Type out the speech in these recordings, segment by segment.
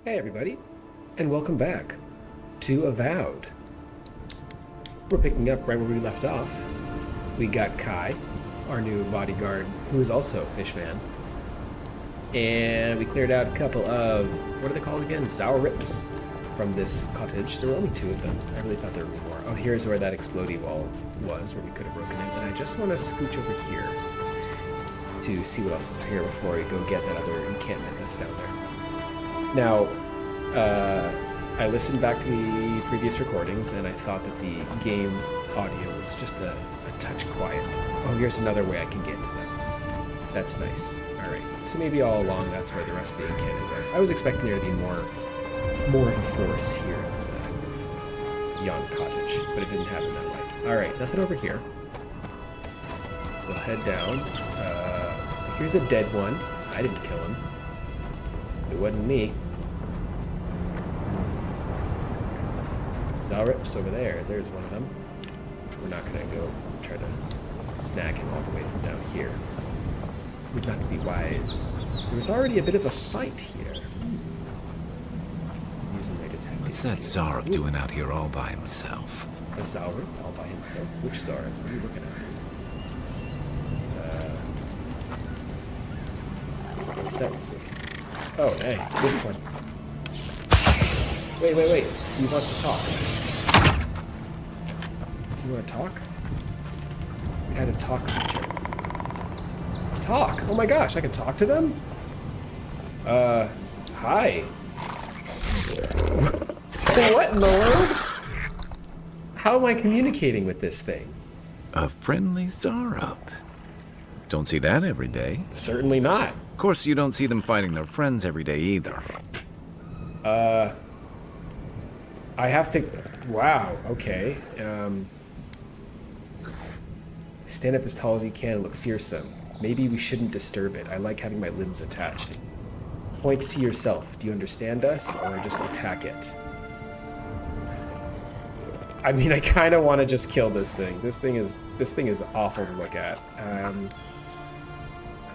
Hey everybody, and welcome back to Avowed. We're picking up right where we left off. We got Kai, our new bodyguard, who is also Fishman. And we cleared out a couple of, what are they called again? Sour rips from this cottage. There were only two of them. I really thought there would be more. Oh, here's where that explodey wall was, where we could have broken it. And I just want to scooch over here to see what else is here before we go get that other encampment that's down there. Now, I listened back to the previous recordings, and I thought that the game audio was just a touch quiet. Oh, here's another way I can get to them. That's nice. All right. So maybe all along that's where the rest of the encampment was. I was expecting there to be more of a force here at Yon Cottage, but it didn't happen that way. All right, nothing over here. We'll head down. Here's a dead one. I didn't kill him. It wasn't me. Zalrips over there. There's one of them. We're not going to go try to snag him all the way from down here. Would not be wise. There was already a bit of a fight here. Using my detective. What's that Zarb doing out here all by himself? A Zalrip all by himself? Which Zarb? What are you looking at? What's that? Oh, hey, this one. Wait. He wants to talk. Does he want to talk? We had a talk feature. Talk! Oh my gosh, I can talk to them? Hi. What in the world? How am I communicating with this thing? A friendly Zarb. Don't see that every day. Certainly not. Of course, you don't see them fighting their friends every day either. I have to... Wow, okay. Stand up as tall as you can and look fearsome. Maybe we shouldn't disturb it. I like having my limbs attached. Point to yourself. Do you understand us, or just attack it? I mean, I kind of want to just kill this thing. This thing is awful to look at.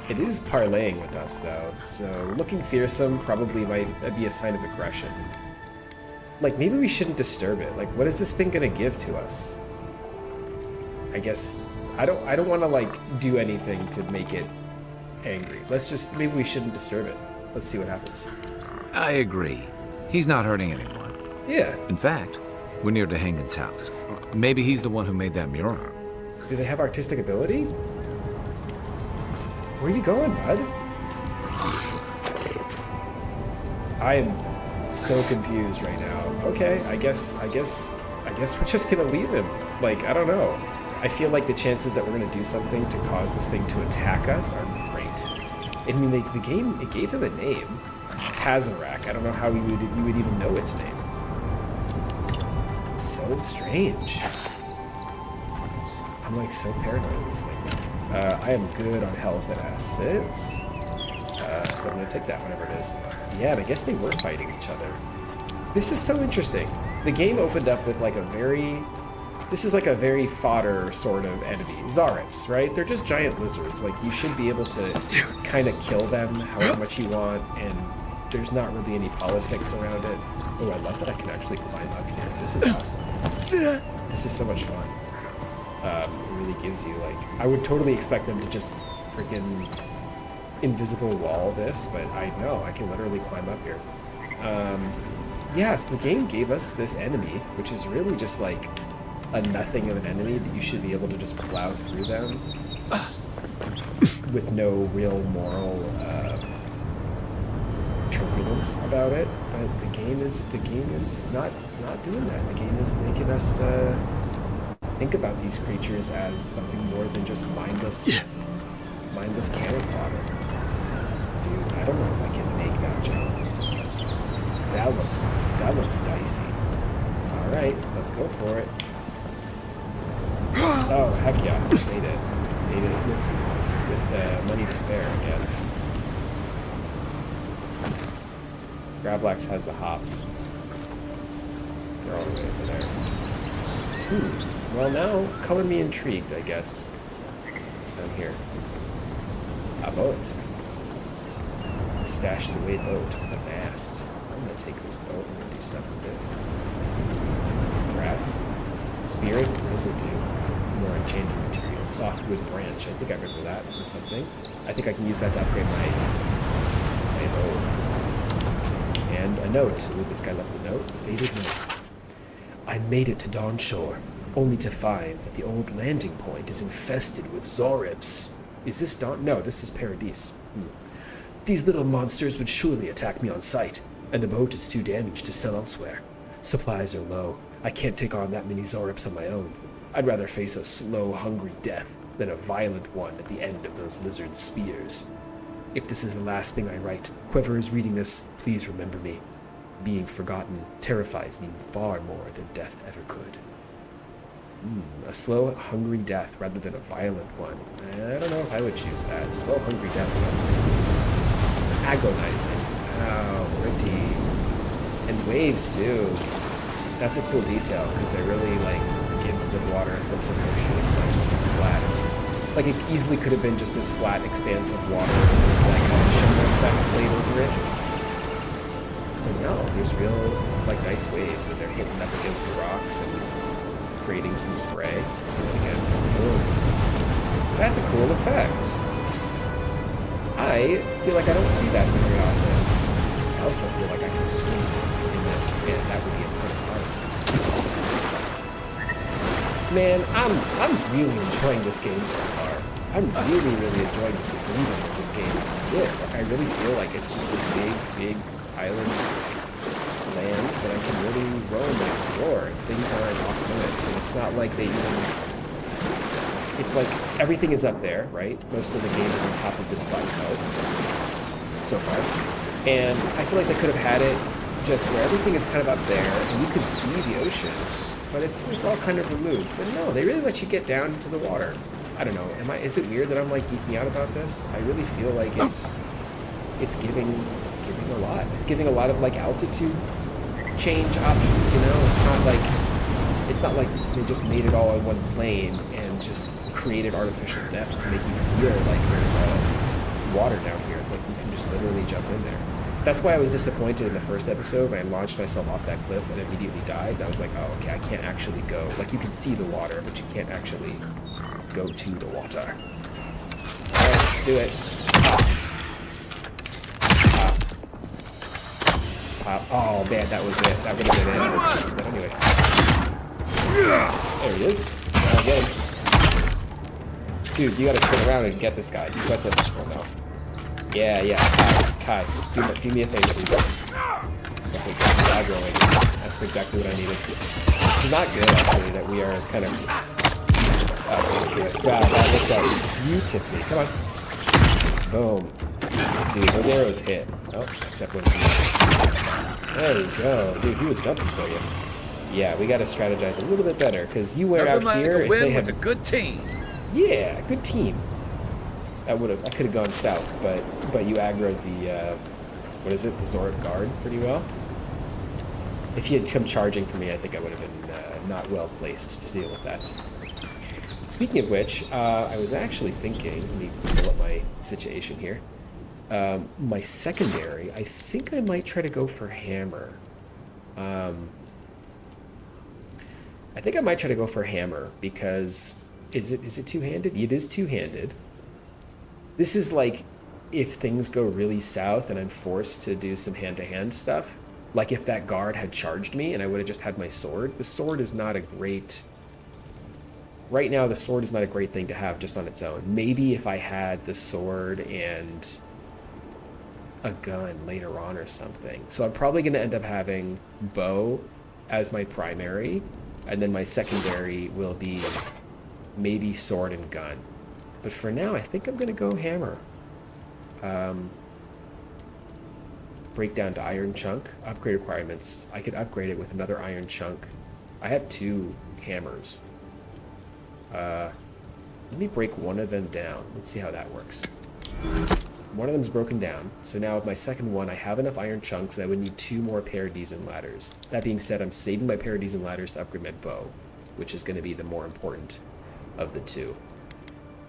It is parlaying with us, though, so looking fearsome probably might be a sign of aggression. Like, maybe we shouldn't disturb it. Like, what is this thing gonna give to us? I guess I don't want to like do anything to make it angry. Maybe we shouldn't disturb it. Let's see what happens. I agree. He's not hurting anyone. Yeah. In fact, we're near to Hangen's house. Maybe he's the one who made that mural. Do they have artistic ability? Where are you going, bud? I am so confused right now. Okay, I guess we're just gonna leave him. Like, I don't know. I feel like the chances that we're gonna do something to cause this thing to attack us are great. I mean, the game, it gave him a name, Tazarak. I don't know how you would even know its name. So strange. I'm like so paranoid of this thing. I am good on health and assets, so I'm gonna take that whatever it is. Yeah, and I guess they were fighting each other. This is so interesting. The game opened up with like this is like a very fodder sort of enemy. Zarips, right? They're just giant lizards. Like, you should be able to kind of kill them however much you want, and there's not really any politics around it. Oh, I love that I can actually climb up here. This is awesome. This is so much fun. It really gives you, like... I would totally expect them to just freaking invisible wall this, but I know I can literally climb up here. Yes, the game gave us this enemy, which is really just like a nothing of an enemy that you should be able to just plow through them with no real moral turbulence about it. But the game is not doing that. The game is making us think about these creatures as something more than just mindless cannon fodder. Dude, I don't know if I can make that jump. That looks dicey. All right, let's go for it. Oh, heck yeah, made it with money to spare, I guess. Grablax has the hops. They're all the way over there. Well, now, color me intrigued, I guess. It's down here. A boat. A stashed away boat with a mast. Oh I'm gonna take this boat and do stuff with it. Grass. Spirit residue. More enchanted material. Softwood branch. I think I remember that for something. I think I can use that to upgrade my bow. And a note. Ooh, this guy left a note. Faded note. I made it to Dawn Shore, only to find that the old landing point is infested with Zorips. Is this Dawn? No, this is Paradise. These little monsters would surely attack me on sight, and the boat is too damaged to sell elsewhere. Supplies are low. I can't take on that many Zorips on my own. I'd rather face a slow, hungry death than a violent one at the end of those lizard spears. If this is the last thing I write, whoever is reading this, please remember me. Being forgotten terrifies me far more than death ever could. A slow, hungry death rather than a violent one. I don't know if I would choose that. Slow, hungry death sounds agonizing. Wow, pretty. And waves, too. That's a cool detail, because it really, gives the water a sense of motion. It's not just this flat. It easily could have been just this flat expanse of water, a shimmer effect laid over it. But no, there's real, nice waves, and they're hitting up against the rocks and creating some spray. Let's see it again. Boom. That's a cool effect. I feel like I don't see that very often. I also feel like I can swim in this, and that would be a ton of fun. Man, I'm really enjoying this game so far. I'm really, really enjoying the freedom of this game is. I really feel like it's just this big island land that I can really roam and explore. Things aren't off limits, and it's not like they even... It's like everything is up there, right? Most of the game is on top of this plateau so far. And I feel like they could have had it just where everything is kind of up there, and you could see the ocean, but it's all kind of removed. But no, they really let you get down into the water. I don't know. Is it weird that I'm geeking out about this? I really feel like it's giving a lot. It's giving a lot of altitude change options, you know? It's not like they just made it all in one plane and just created artificial depth to make you feel like there's water down here. It's like you can just literally jump in there. That's why I was disappointed in the first episode when I launched myself off that cliff and immediately died. I was like, oh, okay, I can't actually go. You can see the water, but you can't actually go to the water. Alright, let's do it. Oh man, that was it. That would have been it. But anyway. There he is. I'll get him. Dude, you gotta turn around and get this guy. He's about to... Oh no. Yeah. Kai, do me a favor, please. Okay, aggroing. That's exactly what I needed. It's not good, actually, that we are kind of... Wow, that worked out beautifully. Come on. Boom. Dude, those arrows hit. Oh, except when... There we go. Dude, he was jumping for you. Yeah, we gotta strategize a little bit better, because you were out here... If they had a good team. Yeah, good team. I could have gone south, but you aggroed the what is it, the Zorib guard pretty well. If you had come charging for me, I think I would have been not well placed to deal with that. Speaking of which, I was actually thinking, let me pull up my situation here. My secondary, I think I might try to go for hammer. I think I might try to go for hammer because is it two-handed? It is two-handed. This is if things go really south and I'm forced to do some hand-to-hand stuff. Like if that guard had charged me and I would have just had my sword. The sword is not a great... Right now, the sword is not a great thing to have just on its own. Maybe if I had the sword and a gun later on or something. So I'm probably going to end up having bow as my primary, and then my secondary will be maybe sword and gun. But for now, I think I'm going to go hammer. Break down to iron chunk. Upgrade requirements. I could upgrade it with another iron chunk. I have 2 hammers. Let me break one of them down. Let's see how that works. One of them's broken down. So now with my second one, I have enough iron chunks and I would need 2 more Paradisian ladders. That being said, I'm saving my Paradisian ladders to upgrade my bow, which is going to be the more important of the 2.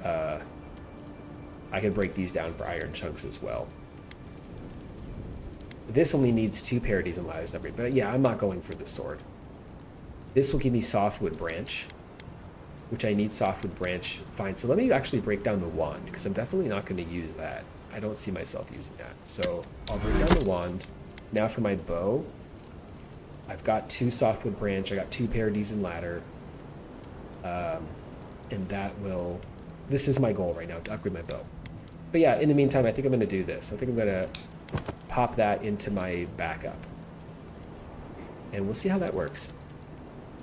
I can break these down for iron chunks as well. This only needs 2 parodies and ladders upgrade, but yeah, I'm not going for the sword. This will give me softwood branch, which I need softwood branch. Fine, so let me actually break down the wand, because I'm definitely not going to use that. I don't see myself using that. So I'll break down the wand. Now for my bow, I've got 2 softwood branch, I got 2 parodies and ladder. And that will, this is my goal right now, to upgrade my bow. But yeah, in the meantime, I think I'm going to do this. I think I'm going to pop that into my backup. And we'll see how that works.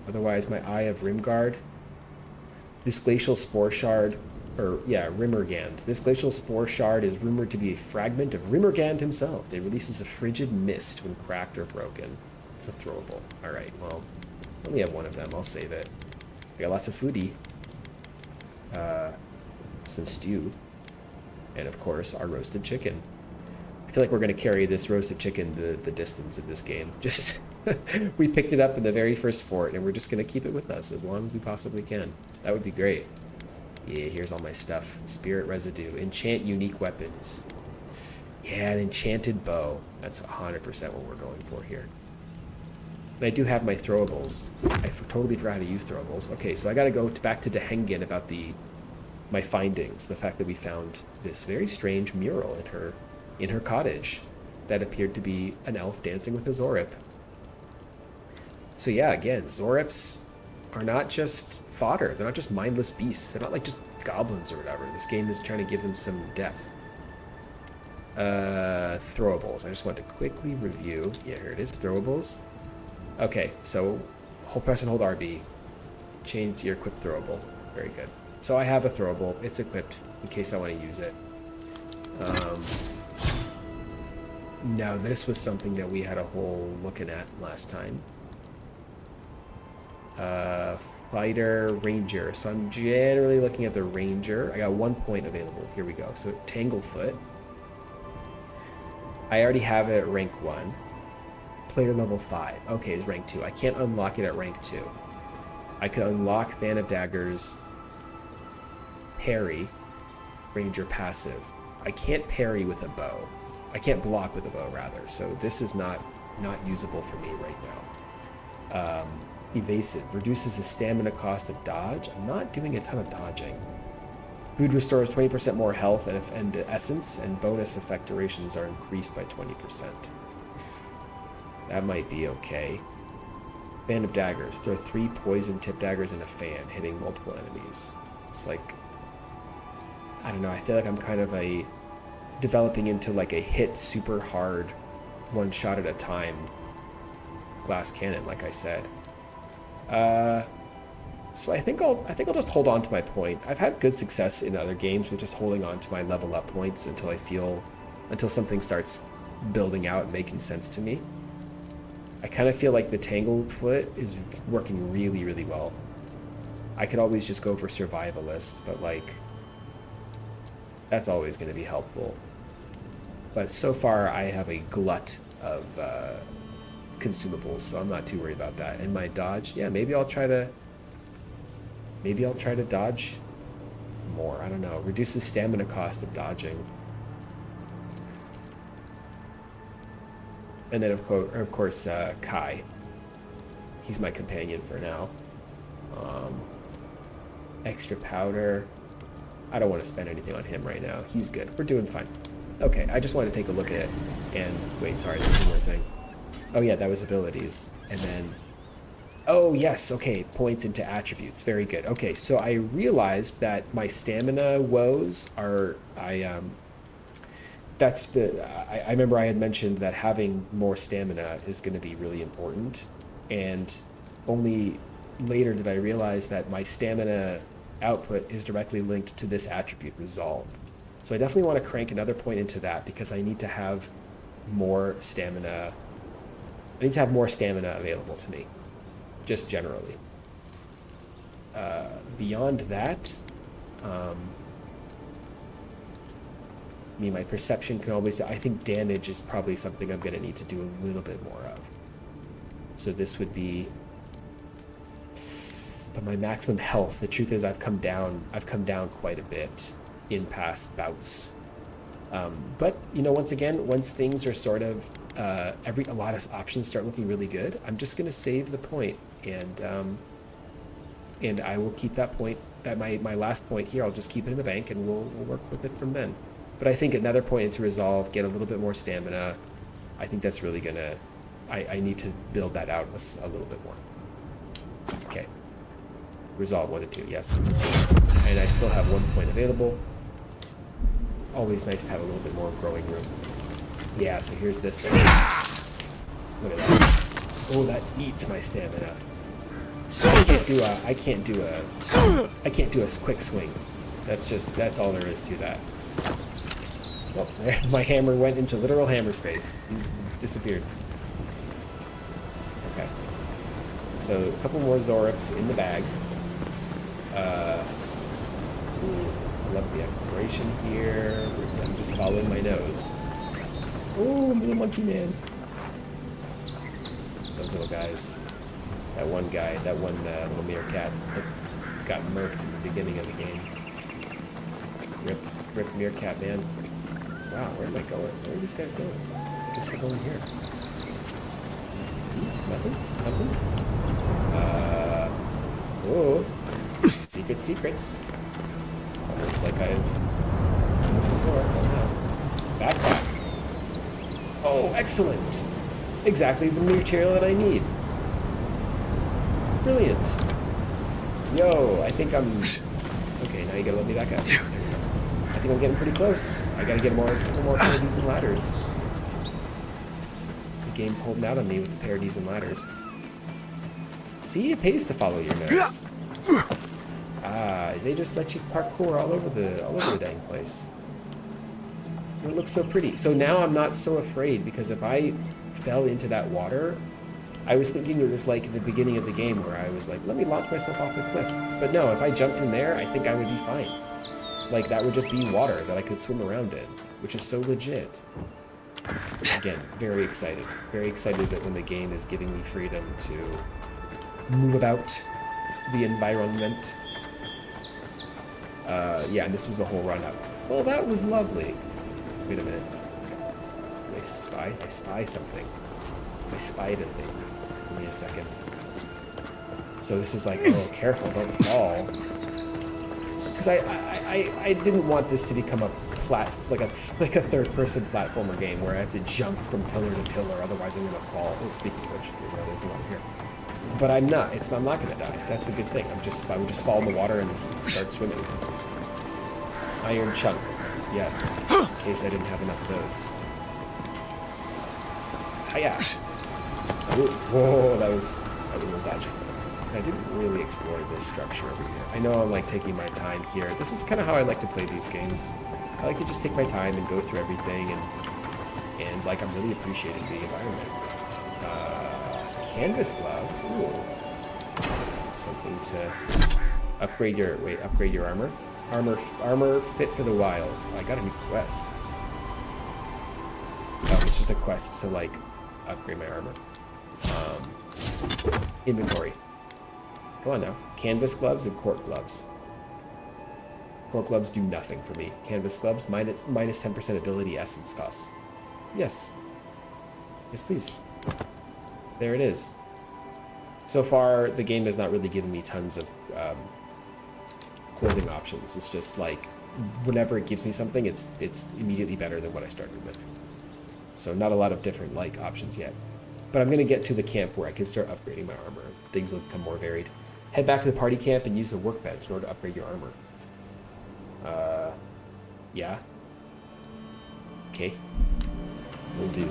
Otherwise, my Eye of Rimgard, this glacial spore shard, or yeah, Rimmergand. This glacial spore shard is rumored to be a fragment of Rimmergand himself. It releases a frigid mist when cracked or broken. It's a throwable. All right, well, I only have 1 of them. I'll save it. I got lots of foodie. Some stew. And of course, our roasted chicken. I feel like we're going to carry this roasted chicken the distance of this game. Just, we picked it up in the very first fort, and we're just going to keep it with us as long as we possibly can. That would be great. Yeah, here's all my stuff. Spirit residue. Enchant unique weapons. Yeah, an enchanted bow. That's 100% what we're going for here. And I do have my throwables. I totally forgot how to use throwables. Okay, so I got to go back to Dehengen about my findings. The fact that we found this very strange mural in her cottage that appeared to be an elf dancing with a Zorip. So yeah, again, Zorips are not just fodder. They're not just mindless beasts. They're not like just goblins or whatever. This game is trying to give them some depth. Throwables. I just want to quickly review. Yeah, here it is. Throwables. Okay, so hold press and hold RB. Change your equipped throwable. Very good. So I have a throwable. It's equipped in case I want to use it. Now this was something that we had a whole looking at last time. Fighter, Ranger. So I'm generally looking at the Ranger. I got 1 point available. Here we go. So Tanglefoot. I already have it at rank 1. Player level 5. Okay, it's rank 2. I can't unlock it at rank 2. I could unlock Fan of Daggers, parry, Ranger passive. I can't parry with a bow. I can't block with a bow, rather. So this is not usable for me right now. Evasive. Reduces the stamina cost of dodge. I'm not doing a ton of dodging. Food restores 20% more health and essence, and bonus effect durations are increased by 20%. That might be okay. Fan of Daggers. Throw 3 poison tip daggers in a fan, hitting multiple enemies. It's like, I don't know, I feel like I'm kind of developing into like a hit super hard, 1 shot at a time glass cannon, like I said. So I think I'll just hold on to my point. I've had good success in other games with just holding on to my level up points until something starts building out and making sense to me. I kind of feel like the Tanglefoot is working really, really well. I could always just go for Survivalist, but like, that's always going to be helpful. But so far, I have a glut of consumables, so I'm not too worried about that. And my dodge, yeah, maybe I'll try to dodge more. I don't know. Reduces stamina cost of dodging. And then, of course, Kai. He's my companion for now. Extra powder. I don't want to spend anything on him right now. He's good. We're doing fine. Okay, I just wanted to take a look at it. And wait, sorry, there's one more thing. Oh yeah, that was abilities. And then, oh yes, okay, points into attributes. Very good. Okay, so I realized that my stamina woes are, I remember I had mentioned that having more stamina is going to be really important. And only later did I realize that my stamina output is directly linked to this attribute, resolve. So I definitely want to crank another point into that because I need to have more stamina. I need to have more stamina available to me, just generally. Beyond that, I mean, my perception can always, I think damage is probably something I'm going to need to do a little bit more of. So this would be, but my maximum health, the truth is I've come down quite a bit in past bouts. But, you know, once again, once things are sort of a lot of options start looking really good, I'm just gonna save the point, and I will keep that point, that my last point here, I'll just keep it in the bank, and we'll work with it from then. But I think another point into resolve, get a little bit more stamina. I think that's really gonna, I need to build that out a little bit more. Okay. Resolve 1 and 2, yes. And I still have 1 point available. Always nice to have a little bit more growing room. Yeah, so here's this thing. Look at that. Oh, that eats my stamina. I can't do a quick swing. That's all there is to that. Oh, my hammer went into literal hammer space. He's disappeared. Okay. So a couple more Zorips in the bag. I love the exploration here. I'm just following my nose. Oh, little monkey man. Those little guys. That one guy, that one little meerkat that got murked in the beginning of the game. Rip meerkat man. Wow, where am I going? Where are these guys going? I guess we're going here. Nothing? Something? Oh. Secrets. Almost like I've done this before. Oh no. Backpack. Oh, excellent. Exactly the material that I need. Brilliant. Yo, I think I'm... Okay, now you gotta let me back up. I think I'm getting pretty close. I gotta get a couple more parodies and ladders. The game's holding out on me with the parodies and ladders. See, it pays to follow your nose. Ah, they just let you parkour all over the dang place. It looks so pretty. So now I'm not so afraid, because if I fell into that water, I was thinking it was like the beginning of the game where I was like, let me launch myself off the cliff. But no, if I jumped in there, I think I would be fine. Like, that would just be water that I could swim around in, which is so legit. Again, very excited. Very excited that when the game is giving me freedom to move about the environment. Yeah, and this was the whole run-up. Well, that was lovely. Wait a minute. I spy something. I spied a thing. Give me a second. So this is like, oh, careful, don't fall. Because I didn't want this to become a like a third-person platformer game where I have to jump from pillar to pillar, otherwise I'm gonna fall. Oh, speaking of which, there's another thing over here. But I'm not gonna die. That's a good thing. I would just fall in the water and start swimming. Iron chunk, yes. In case I didn't have enough of those. Hiya! Whoa, that was a little dodgy. I didn't really explore this structure over here. I know I'm like taking my time here. This is kind of how I like to play these games. I like to just take my time and go through everything, and like I'm really appreciating the environment. Canvas gloves. Ooh, something to upgrade your armor. Armor fit for the wild. Oh, I got a new quest. Oh, it's just a quest to like upgrade my armor. Inventory. Come on now. Canvas gloves and cork gloves. Cork gloves do nothing for me. Canvas gloves, minus 10% ability essence cost. Yes. Yes, please. There it is. So far, the game has not really given me tons of clothing options. It's just like, whenever it gives me something, it's immediately better than what I started with. So not a lot of different like options yet. But I'm going to get to the camp where I can start upgrading my armor. Things will become more varied. Head back to the party camp and use the workbench in order to upgrade your armor. Yeah. Okay. Will do.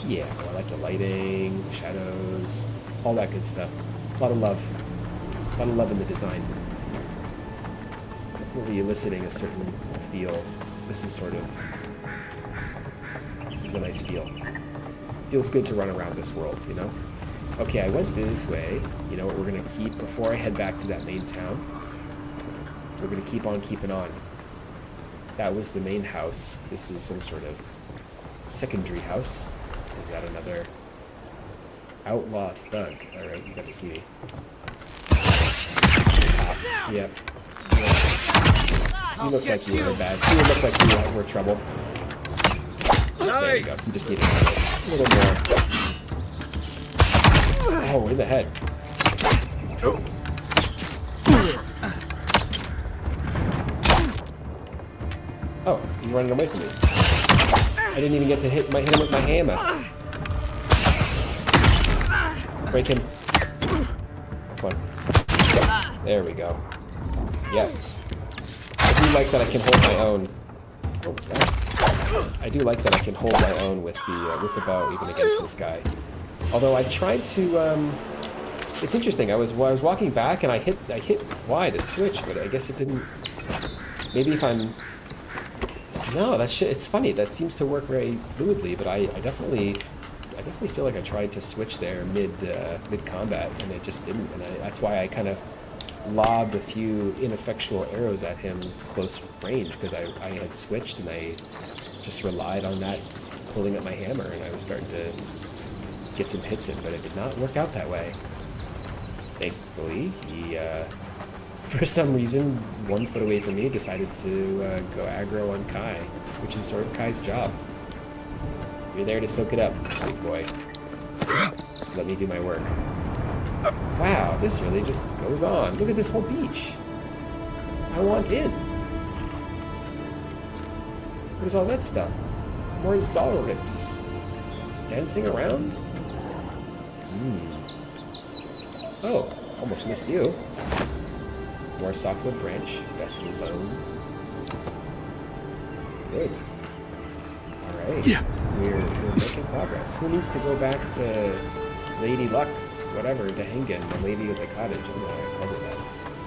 Yeah, I like the lighting, shadows, all that good stuff. A lot of love. A lot of love in the design. Really eliciting a certain feel. This is a nice feel. Feels good to run around this world, you know? Okay, I went this way. You know what we're gonna keep before I head back to that main town? We're gonna keep on keeping on. That was the main house. This is some sort of secondary house. Is that another outlaw thug? Alright, you got to see me. Yep. You look like you were bad. You look like you were trouble. There you go. He just needed a little more. Oh, in the head. Oh, he's running away from me. I didn't even get to hit him with my hammer. Break him. Come on. There we go. Yes. I do like that I can hold my own. What was that? I do like that I can hold my own with the bow even against this guy. Although I tried to. It's interesting. I was walking back and I hit Y to switch, but I guess it didn't. Maybe if I'm. No, it's funny. That seems to work very fluidly, but I definitely feel like I tried to switch there mid combat, and it just didn't. And that's why I kind of lobbed a few ineffectual arrows at him close range, because I had switched and I just relied on that pulling up my hammer, and I was starting to get some hits in, but it did not work out that way. Thankfully, he, for some reason, 1 foot away from me, decided to go aggro on Kai, which is sort of Kai's job. You're there to soak it up, big boy. Just let me do my work. Wow, this really just goes on. Look at this whole beach. I want in. What is all that stuff? More Zalrips. Dancing around? Oh, almost missed you. More softwood branch, vessel bone. Good. Alright. Yeah. We're making progress. Who needs to go back to Lady Luck, whatever, to Hengen, the lady of the cottage? I don't know why I called her that.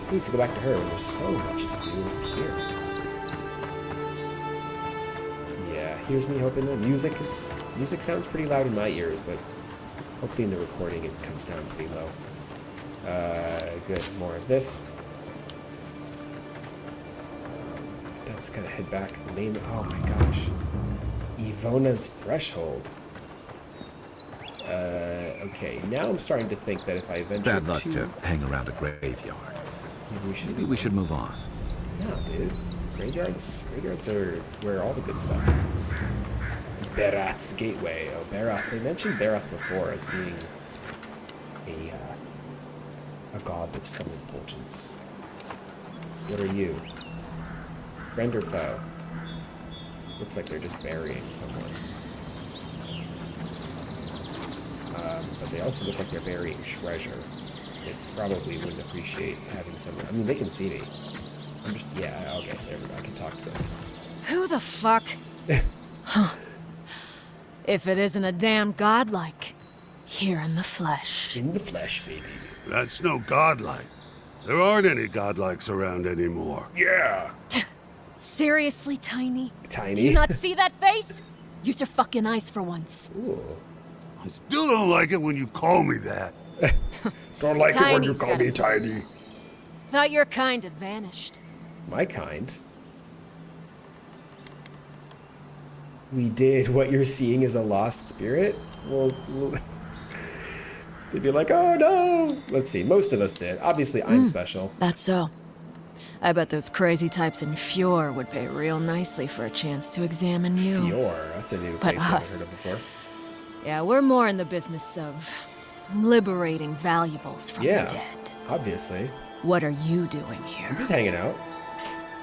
Who needs to go back to her when there's so much to do here? Yeah, here's me hoping the music sounds pretty loud in my ears, but hopefully in the recording it comes down pretty low. Good. More of this. Let's kind of head back. Name. Oh my gosh. Ivona's Threshold. Okay. Now I'm starting to think that if I venture Bad luck to hang around a graveyard. Maybe we should move on. No, dude. Graveyards are where all the good stuff happens. Berath's Gateway. Oh, Berath. They mentioned Berath before as being a god of some indulgence. What are you? Friend or foe? Looks like they're just burying someone. But they also look like they're burying treasure. They probably wouldn't appreciate having someone. I mean, they can see me. I'm just, yeah, okay, there we go. I can talk to them. Who the fuck? Huh. If it isn't a damn godlike. Here in the flesh. In the flesh, baby. That's no godlike. There aren't any godlikes around anymore. Yeah. Seriously, Tiny? Tiny? Do you not see that face? Use your fucking eyes for once. Ooh. I still don't like it when you call me that. Don't like it when you Tiny's call me gotta- Tiny. Thought your kind had vanished. My kind? We did. What you're seeing is a lost spirit? Well, they'd be like, oh no! Let's see, most of us did. Obviously, I'm special. That's so. I bet those crazy types in Fjord would pay real nicely for a chance to examine you. Fior, that's a new But place I've never us. heard of before. Yeah, we're more in the business of liberating valuables from Yeah. the dead. Obviously. What are you doing I'm here? just hanging out.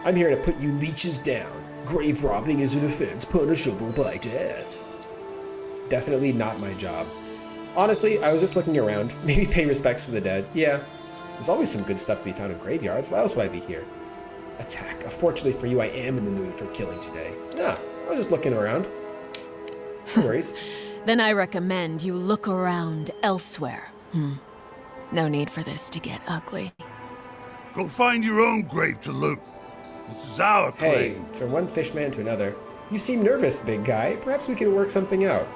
I'm here to put you leeches down. Grave robbing is an offense punishable by death. Definitely not my job. Honestly, I was just looking around. Maybe pay respects to the dead. Yeah. There's always some good stuff to be found in graveyards. Why else would I be here? Attack. Fortunately for you, I am in the mood for killing today. Nah, I was just looking around. No worries. Then I recommend you look around elsewhere. No need for this to get ugly. Go find your own grave to loot. This is our Hey, claim. from one fishman to another. You seem nervous, big guy. Perhaps we can work something out.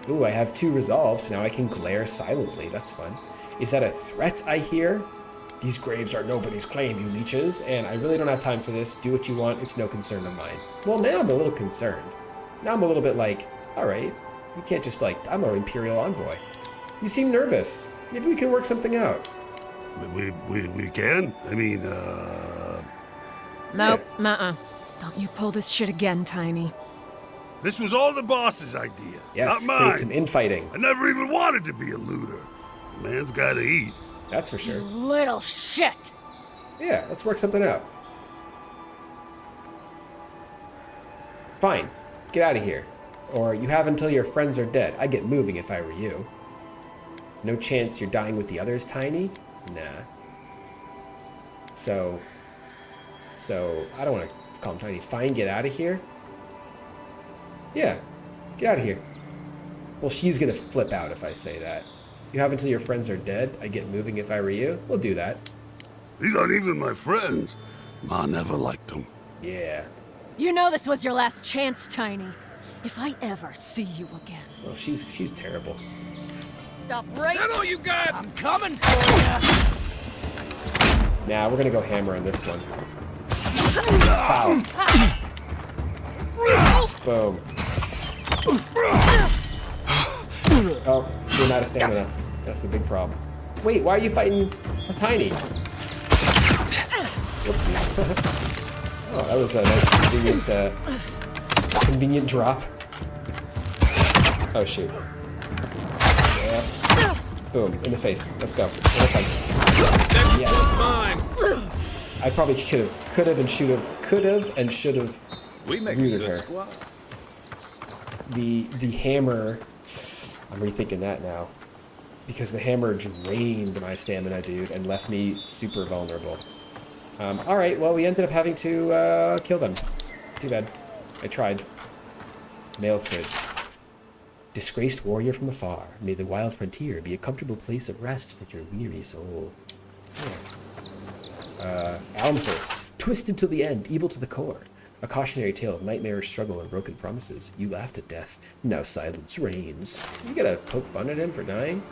Ooh, I have 2 resolves. Now I can glare silently. That's fun. Is that a threat I hear? These graves are nobody's claim, you leeches, and I really don't have time for this. Do what you want. It's no concern of mine. Well, now I'm a little concerned. Now I'm a little bit like, all right, you can't just like, I'm an Imperial envoy. You seem nervous. Maybe we can work something out. We can? I mean, Nope, Don't you pull this shit again, Tiny. This was all the boss's idea, Yes, not create mine. some infighting. I never even wanted to be a looter. A man's gotta eat. That's for You sure. little shit! Yeah, let's work something out. Fine. Get out of here. Or you have until your friends are dead. I'd get moving if I were you. No chance you're dying with the others, Tiny? Nah. So, I don't want to call him Tiny. Fine, get out of here? Yeah, get out of here. Well, she's gonna flip out if I say that. You have until your friends are dead. I'd get moving if I were you. We'll do that. These aren't even my friends. Ma never liked them. Yeah. You know this was your last chance, Tiny. If I ever see you again. Well, she's terrible. Stop right. Is that all you got? I'm coming for you. Nah, we're gonna go hammer on this one. Pow. Boom. Oh, you're out of stamina. That's the big problem. Wait, why are you fighting a Tiny? Whoopsies. Oh, that was a nice convenient drop. Oh shoot. Yeah. Boom, in the face. Let's go. Yes. Mine. I probably could have and should have We make a Muted good her. squad. the hammer. I'm rethinking that now. Because the hammer drained my stamina, dude, and left me super vulnerable. Alright, well, we ended up having to kill them. Too bad. I tried. Male kid. Disgraced warrior from afar, may the wild frontier be a comfortable place of rest for your weary soul. Yeah. Almhurst. Twisted to the end, evil to the core. A cautionary tale of nightmarish struggle and broken promises. You laughed at death. Now silence reigns. You gotta poke fun at him for dying?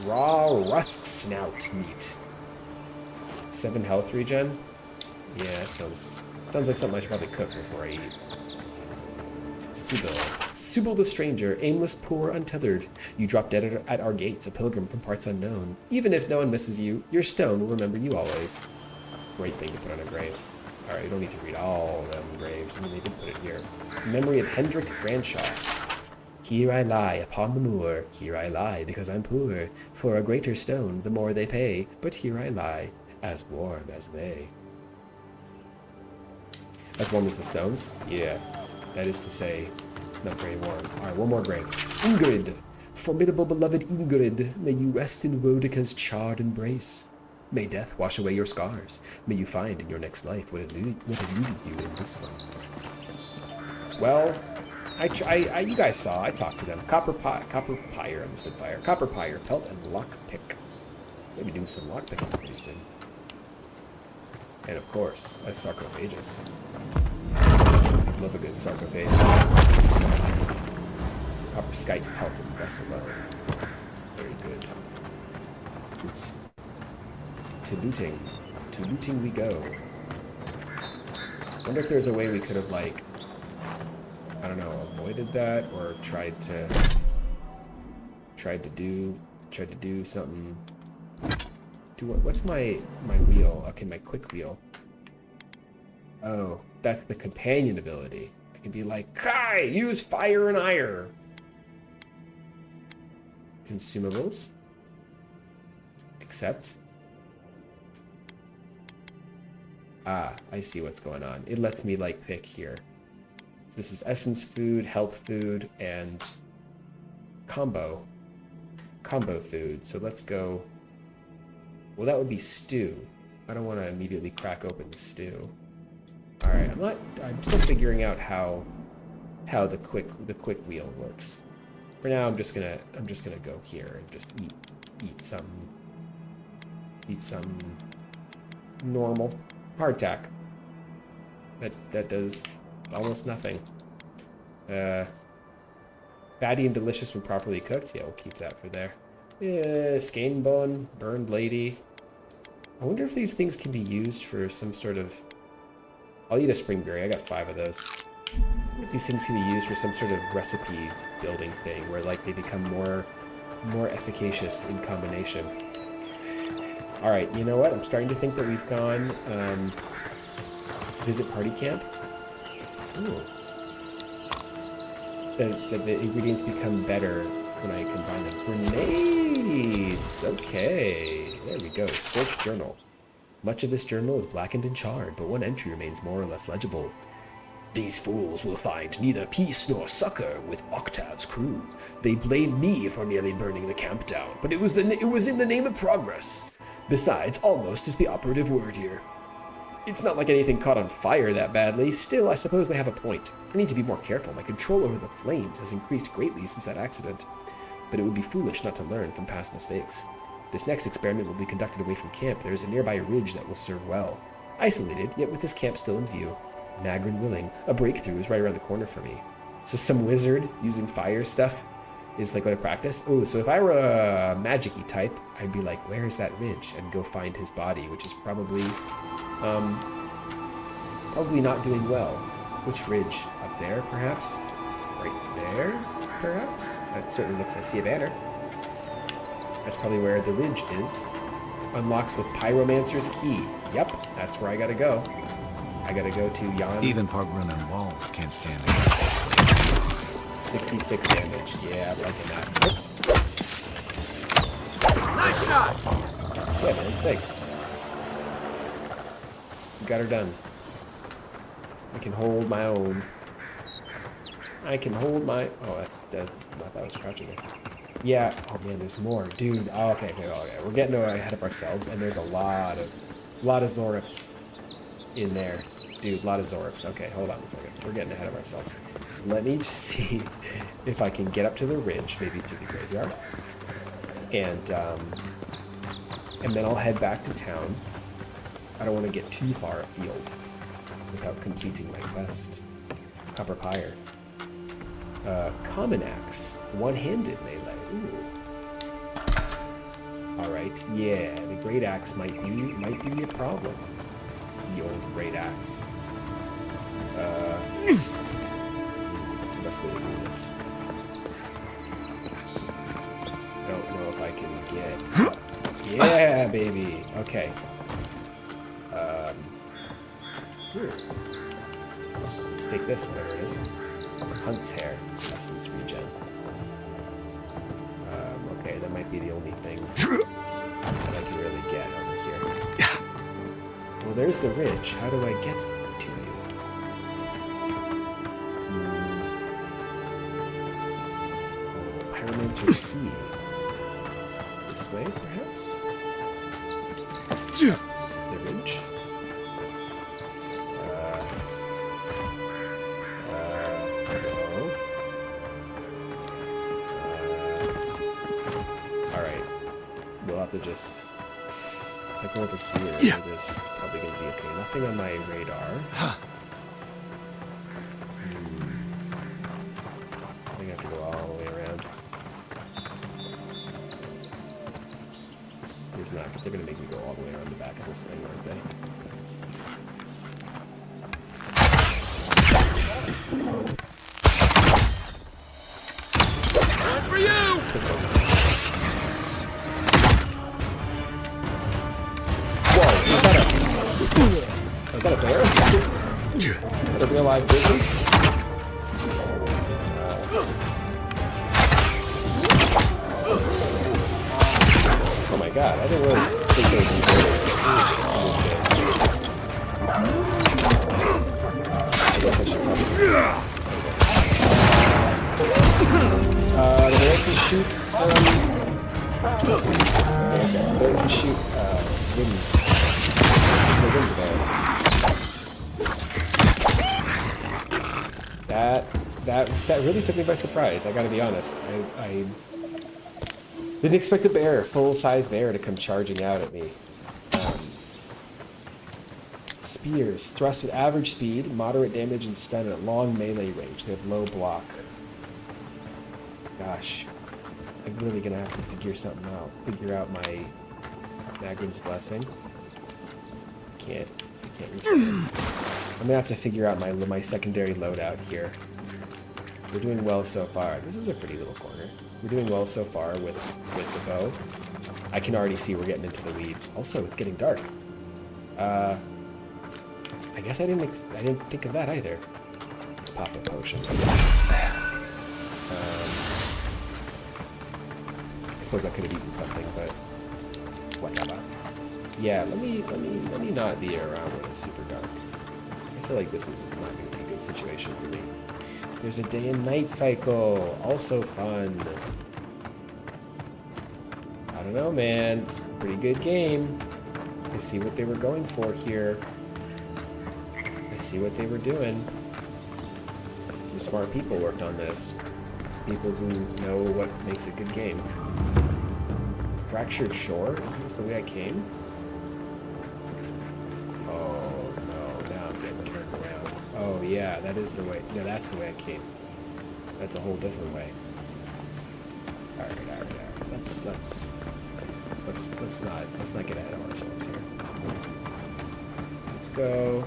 Raw rusk snout meat. 7 health regen? Yeah, that sounds like something I should probably cook before I eat. Subil the stranger, aimless, poor, untethered. You drop dead at our gates, a pilgrim from parts unknown. Even if no one misses you, your stone will remember you always. Great thing to put on a grave. Alright, you don't need to read all them graves. I mean, they did put it here. Memory of Hendrik Branshaw. Here I lie upon the moor. Here I lie because I'm poor. For a greater stone, the more they pay. But here I lie, as warm as they. As warm as the stones? Yeah. That is to say, not very warm. Alright, one more grave. Ingrid! Formidable beloved Ingrid, may you rest in Rodica's charred embrace. May death wash away your scars. May you find in your next life what eluded you in this one. Well, you guys saw, I talked to them. Copper pyre, I almost said fire. Copper pyre, pelt, and lockpick. Maybe doing some lockpicking pretty soon. And of course, a sarcophagus. Love a good sarcophagus. Copper skite, pelt, and vessel. Very good. Oops. To looting we go. Wonder if there's a way we could have, like, I don't know, avoided that or tried to do something. What's my wheel? Okay, my quick wheel. Oh, that's the companion ability. I can be like, Kai, use fire and ire. Consumables. Accept. Ah, I see what's going on. It lets me, like, pick here. So this is essence food, health food, and combo food. So let's go. Well, that would be stew. I don't want to immediately crack open the stew. All right, I'm still figuring out how the quick wheel works. For now, I'm just gonna go here and just eat some normal hardtack. That does almost nothing. Fatty and delicious when properly cooked. Yeah, we'll keep that for there. Skein bone, burned lady. I wonder if these things can be used for some sort of... I'll eat a springberry. I got 5 of those. I wonder if these things can be used for some sort of recipe building thing where, like, they become more efficacious in combination. All right, you know what? I'm starting to think that we've gone visit party camp. Ooh, that the ingredients become better when I combine them. Grenades! Okay. There we go. Scorched Journal. Much of this journal is blackened and charred, but one entry remains more or less legible. These fools will find neither peace nor succor with Octav's crew. They blame me for nearly burning the camp down, but it was in the name of progress. Besides, almost is the operative word here. It's not like anything caught on fire that badly. Still, I suppose they have a point. I need to be more careful. My control over the flames has increased greatly since that accident. But it would be foolish not to learn from past mistakes. This next experiment will be conducted away from camp. There is a nearby ridge that will serve well. Isolated, yet with this camp still in view. Magrin willing, a breakthrough is right around the corner for me. So some wizard using fire stuff is like going to practice. Oh, so if I were a magic-y type, I'd be like, where's that ridge? And go find his body, which is probably not doing well. Which ridge? Up there, perhaps? Right there, perhaps? That certainly looks, I see a banner. That's probably where the ridge is. Unlocks with Pyromancer's key. Yep, that's where I gotta go. I gotta go to Jan. Even Park-running walls can't stand it. 66 damage. Yeah, I'm liking that. Oops. Nice shot! Yeah, man, thanks. Got her done. I can hold my own. I can hold my... Oh, that's dead. I thought I was crouching there. Yeah. Oh, man, there's more. Dude. Oh, okay. We're getting ahead of ourselves, and there's a lot of Zorips in there. Dude, a lot of Zorips. Okay, hold on a second. We're getting ahead of ourselves. Let me just see if I can get up to the ridge, maybe through the graveyard. And then I'll head back to town. I don't want to get too far afield without completing my quest. Copper Pyre. Common Axe. One-handed melee. Ooh. Alright, yeah, the Great Axe might be a problem. The old Great Axe. What's the best way to do this? I don't know if I can get... Yeah, baby! Okay. Let's take this, whatever it is. Hunt's Hair. Essence regen. Okay, that might be the only thing that I can really get over here. Well, there's the ridge. How do I get to you? Oh, Pyromancer's key. This way, perhaps? The ridge? To just if I go over here, it is probably going to be okay. Nothing on my radar. I think I have to go all the way around. There's not. They're going to make me go all the way around the back of this thing, aren't they? One for you! Is that a bear? Is that a real live grizzly? Oh my god, I didn't really think there would be bears in this game. I guess I should probably... the bear can shoot... the bear can shoot winds. It's a wind bear. That really took me by surprise, I gotta be honest. I didn't expect a bear, full-size bear, to come charging out at me. Spears. Thrust with average speed, moderate damage, and stun at long melee range. They have low block. Gosh. I'm really gonna have to figure something out. Figure out my Magrin's Blessing. Can't reach it. I'm gonna have to figure out my secondary loadout here. We're doing well so far. This is a pretty little corner. We're doing well so far with the bow. I can already see we're getting into the weeds. Also, it's getting dark. I guess I didn't think of that either. Let's pop a potion. suppose I could have eaten something, but whatever. Yeah, let me not be around when it's super dark. I feel like this is not going to be a good situation for me. There's a day and night cycle, also fun. I don't know, man. It's a pretty good game. I see what they were going for here. I see what they were doing. Some smart people worked on this. People who know what makes a good game. Fractured shore? Isn't this the way I came? Oh, no. Now I'm getting turned around. Oh, yeah, that is the way. No, that's the way I came. That's a whole different way. Alright. Let's not get ahead of ourselves here. Let's go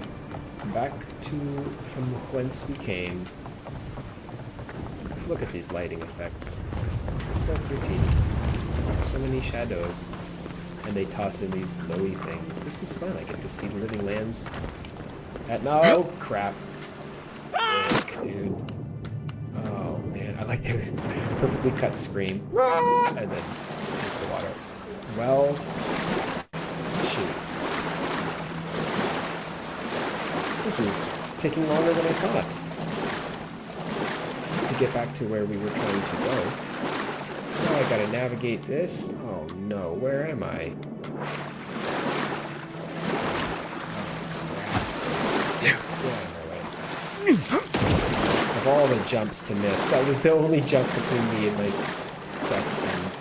back to from whence we came. Look at these lighting effects. They're so pretty. So many shadows. And they toss in these glowy things. This is fun. I get to see the living lands. No, crap. Frick, dude. Oh, man. I like their perfectly cut scream. And then into the water. Well, shoot. This is taking longer than I thought. To get back to where we were trying to go. Now I gotta navigate this. Oh no, where am I? Of all the jumps to miss, that was the only jump between me and my best friend.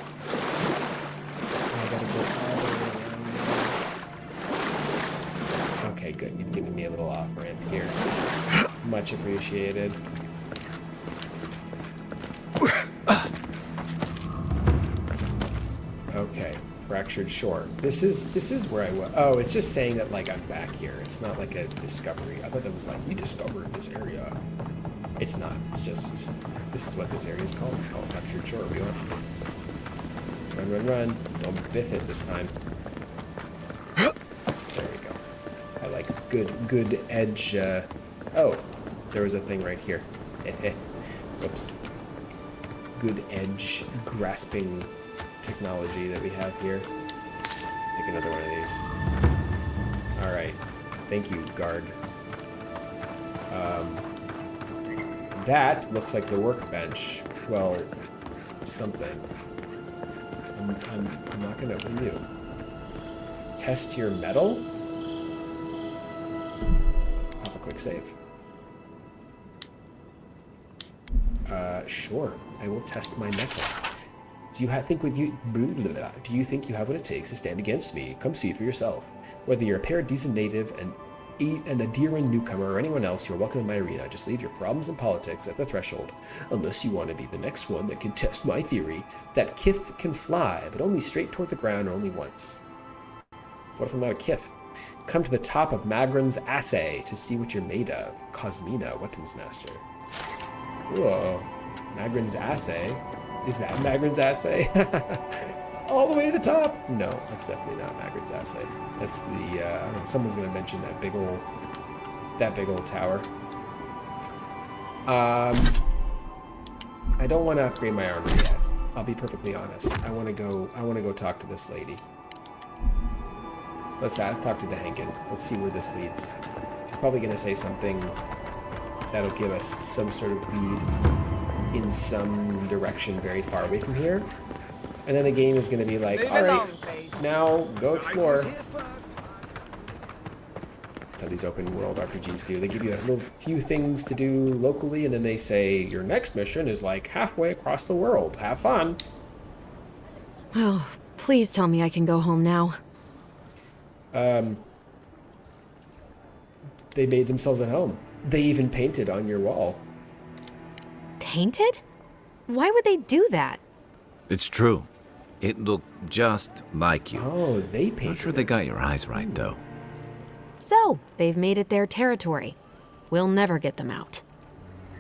I gotta go all the way around there. Okay, good. You've given me a little off ramp here. Much appreciated. Okay, fractured shore. This is where I was. Oh, it's just saying that like I'm back here. It's not like a discovery. I thought that was like we discovered this area. It's not. It's just this is what this area is called. It's called fractured shore. We want run. Don't biff it this time. There we go. I like good edge. Oh, there was a thing right here. Whoops. Good edge grasping technology that we have here. Take another one of these. Alright. Thank you, guard. That looks like the workbench. Well, something. I'm not gonna... What do you do? Test your metal? Pop a quick save. Sure. I will test my metal. Do you think you have what it takes to stand against me? Come see for yourself. Whether you're a paradisant native, an Adiran newcomer, or anyone else, you're welcome in my arena. Just leave your problems and politics at the threshold. Unless you want to be the next one that can test my theory that Kith can fly, but only straight toward the ground only once. What if I'm not a Kith? Come to the top of Magran's assay to see what you're made of. Cosmina, weapons master. Whoa. Magran's assay? Is that Magran's assay? All the way to the top? No, that's definitely not Magran's assay. That's the, I don't know, someone's going to mention that big old tower. I don't want to upgrade my armor yet. I'll be perfectly honest. I want to go talk to this lady. Let's talk to the Henkin. Let's see where this leads. She's probably going to say something that'll give us some sort of lead in some direction very far away from here. And then the game is going to be like, alright, now go explore. That's how these open world RPGs do. They give you a little few things to do locally, and then they say, your next mission is like halfway across the world. Have fun. Oh, please tell me I can go home now. They made themselves at home. They even painted on your wall. Painted? Why would they do that? It's true. It looked just like you. Oh, they painted. Not sure they got your eyes right, though. So, they've made it their territory. We'll never get them out.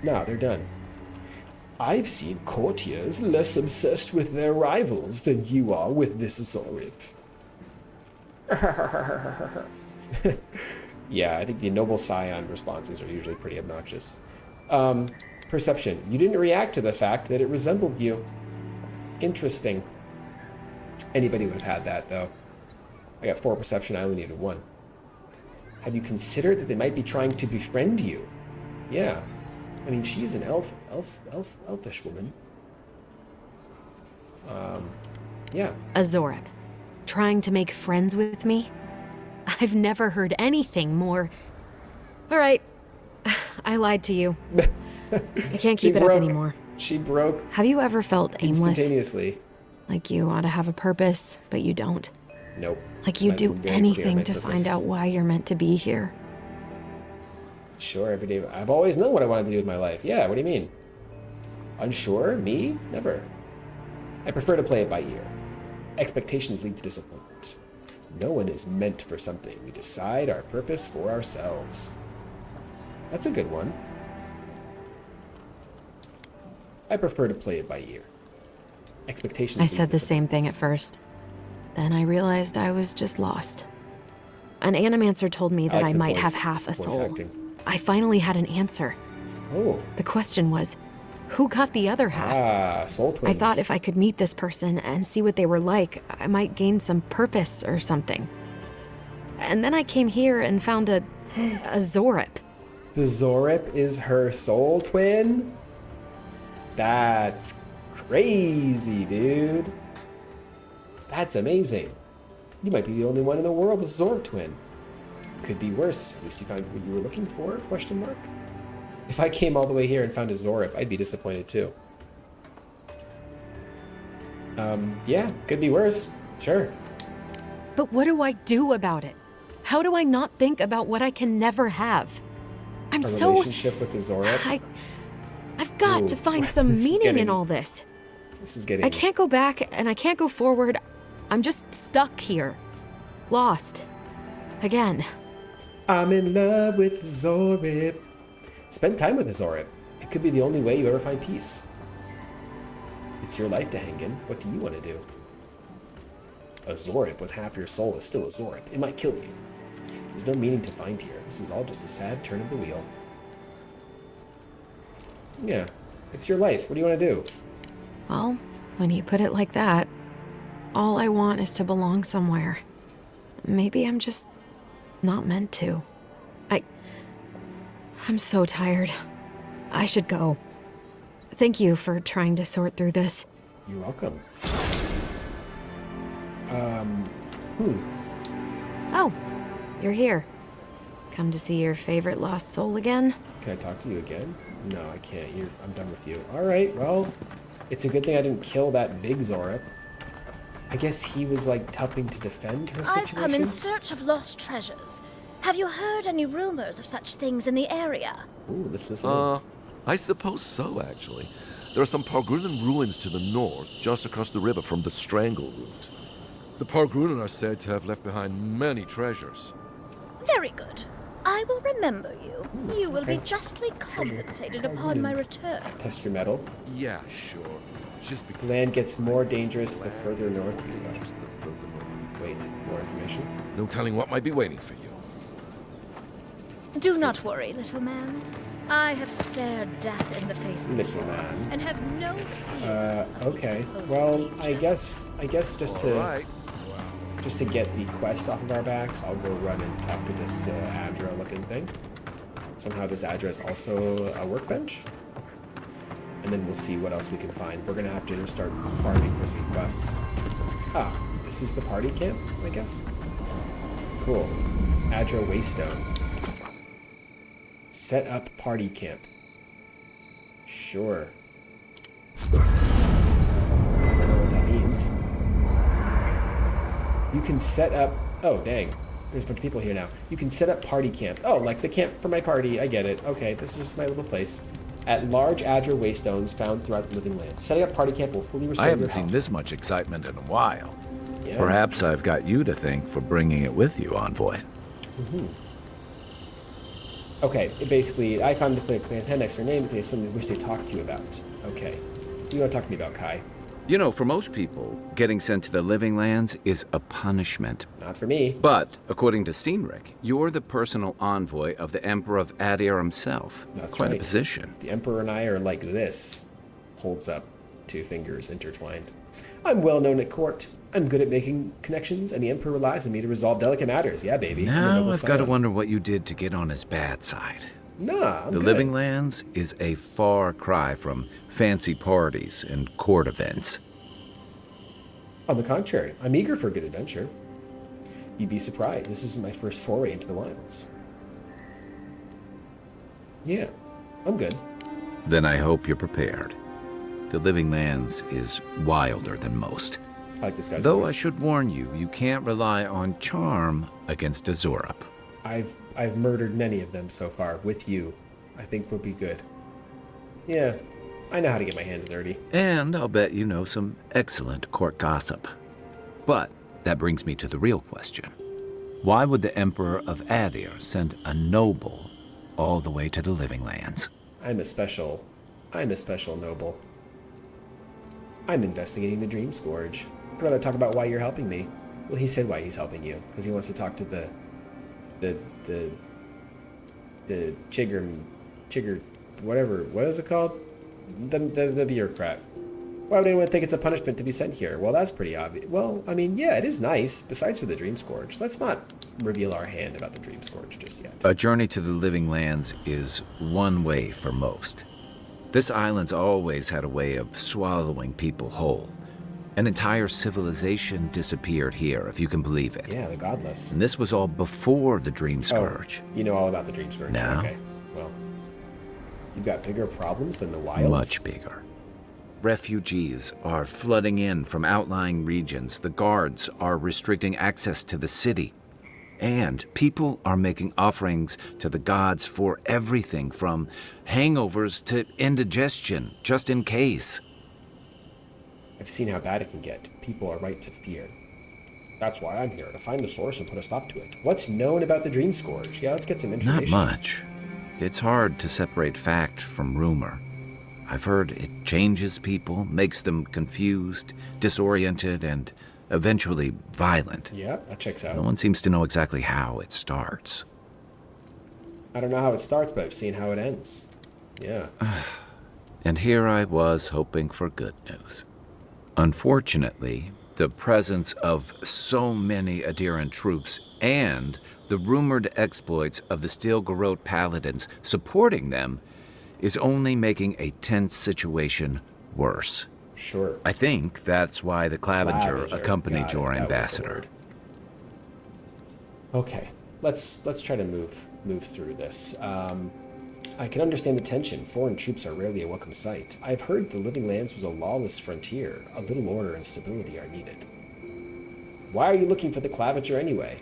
No, they're done. I've seen courtiers less obsessed with their rivals than you are with this Zorib. Yeah, I think the Noble Scion responses are usually pretty obnoxious. Perception. You didn't react to the fact that it resembled you. Interesting. Anybody would have had that, though. I got 4 perception, I only needed 1. Have you considered that they might be trying to befriend you? Yeah. I mean, she is an elfish woman. Yeah. A Zorib. Trying to make friends with me? I've never heard anything more... Alright. I lied to you. I can't keep it up anymore. She broke Have you ever felt aimless? instantaneously. Like you ought to have a purpose, but you don't? Nope. Like you I've do been very clear on anything my to purpose. find out why you're meant to be here? Sure, every day. I've always known what I wanted to do with my life. Yeah, what do you mean? Unsure? Me? Never. I prefer to play it by ear. Expectations lead to disappointment. No one is meant for something. We decide our purpose for ourselves. That's a good one. I prefer to play it by ear. Expectations. I said the same thing at first. Then I realized I was just lost. An animancer told me that I might have half a soul. Acting. I finally had an answer. Oh. The question was, who got the other half? Ah, soul twins. I thought if I could meet this person and see what they were like, I might gain some purpose or something. And then I came here and found a Zorib. The Zorip is her soul twin? That's crazy, dude. That's amazing. You might be the only one in the world with Zorp twin. Could be worse. At least you found what you were looking for? Question mark. If I came all the way here and found a Zorip, I'd be disappointed too. Yeah, could be worse. Sure. But what do I do about it? How do I not think about what I can never have? I'm A so... relationship with the Zorip. I've got Ooh, to find some this is meaning getting- in all this. This is getting... I can't go back and I can't go forward. I'm just stuck here. Lost. Again. I'm in love with Zorip. Spend time with the Zorip. It could be the only way you ever find peace. It's your life to hang in. What do you want to do? A Zorip with half your soul is still a Zorip. It might kill you. There's no meaning to find here. This is all just a sad turn of the wheel. Yeah, it's your life. What do you want to do? Well, when you put it like that, all I want is to belong somewhere. Maybe I'm just not meant to. I'm so tired. I should go. Thank you for trying to sort through this. You're welcome. Oh, you're here. Come to see your favorite lost soul again? Can I talk to you again? No, I can't. I'm done with you. All right, well, it's a good thing I didn't kill that big Zorip. I guess he was, like, helping to defend her situation? I've come in search of lost treasures. Have you heard any rumors of such things in the area? Ooh, let's listen in. I suppose so, actually. There are some Pargrunan ruins to the north, just across the river from the Strangle route. The Pargrunan are said to have left behind many treasures. Very good. I will remember you. You will be justly compensated upon my return. Test your metal. Yeah, sure. Just because Land gets more dangerous the further north you go. the further north. Wait, more information? No telling what might be waiting for you. Do not worry, little man. I have stared death in the face Little before, man. and have no fear. of these Okay. supposed Well, I dangers. guess just to Alright. just to get the quest off of our backs, I'll go run and talk to this Adra-looking thing. Somehow this Adra is also a workbench. And then we'll see what else we can find. We're gonna have to start farming for some quests. Ah, this is the party camp, I guess? Cool. Adra Waystone. Set up party camp. Sure. I don't know what that means. You can set up... Oh, dang. There's a bunch of people here now. You can set up party camp. Oh, like the camp for my party. I get it. Okay, this is just my little place. At large Adra waystones found throughout the living land. Setting up party camp will fully restore I your haven't seen health. this much excitement in a while. Yeah, Perhaps I've got you to thank for bringing it with you, Envoy. Okay, basically, I found the command next to her name because something which they talk to you about. Okay. What do you want to talk to me about, Kai? You know, for most people, getting sent to the living lands is a punishment. Not for me. But, according to Cynric, you're the personal envoy of the Emperor of Adir himself. That's Quite right. a position. The Emperor and I are like this. Holds up 2 fingers intertwined. I'm well known at court. I'm good at making connections, and the Emperor relies on me to resolve delicate matters. Yeah, baby. I'm a Now noble I've got to scion. wonder what you did to get on his bad side. Nah, I'm The good. Living Lands is a far cry from fancy parties and court events. On the contrary, I'm eager for a good adventure. You'd be surprised. This isn't my first foray into the wilds. Yeah, I'm good. Then I hope you're prepared. The Living Lands is wilder than most. I like this guy's Though voice. I should warn you, you can't rely on charm against a Zorup. I've murdered many of them so far with you. I think we'll be good. Yeah, I know how to get my hands dirty. And I'll bet you know some excellent court gossip. But that brings me to the real question. Why would the Emperor of Adir send a noble all the way to the Living Lands? I'm a special noble. I'm investigating the Dream Scourge. I'd rather talk about why you're helping me. Well, he said why he's helping you, because he wants to talk to the chigger, whatever, what is it called? The bureaucrat. Why would anyone think it's a punishment to be sent here? Well, that's pretty obvious. Well, I mean, yeah, it is nice, besides for the Dream Scourge. Let's not reveal our hand about the Dream Scourge just yet. A journey to the Living Lands is one way for most. This island's always had a way of swallowing people whole. An entire civilization disappeared here, if you can believe it. Yeah, the godless. And this was all before the Dream Scourge. Oh, you know all about the Dream Scourge. Now? Okay, well, you've got bigger problems than the wilds? Much bigger. Refugees are flooding in from outlying regions. The guards are restricting access to the city. And people are making offerings to the gods for everything from hangovers to indigestion, just in case. I've seen how bad it can get. People are right to fear. That's why I'm here, to find the source and put a stop to it. What's known about the Dream Scourge? Yeah, let's get some Not information. much. It's hard to separate fact from rumor. I've heard it changes people, makes them confused, disoriented, and eventually violent. Yeah, that checks out. No one seems to know exactly how it starts. I don't know how it starts, but I've seen how it ends. Yeah. And here I was hoping for good news. Unfortunately, the presence of so many Adiran troops and the rumored exploits of the Steel-Garrote paladins supporting them is only making a tense situation worse. Sure. I think that's why the Clavenger Clavenger. accompanied Got it. your That was the ambassador. word. Okay, let's try to move through this. I can understand the tension. Foreign troops are rarely a welcome sight. I've heard the Living Lands was a lawless frontier. A little order and stability are needed. Why are you looking for the Clavenger anyway?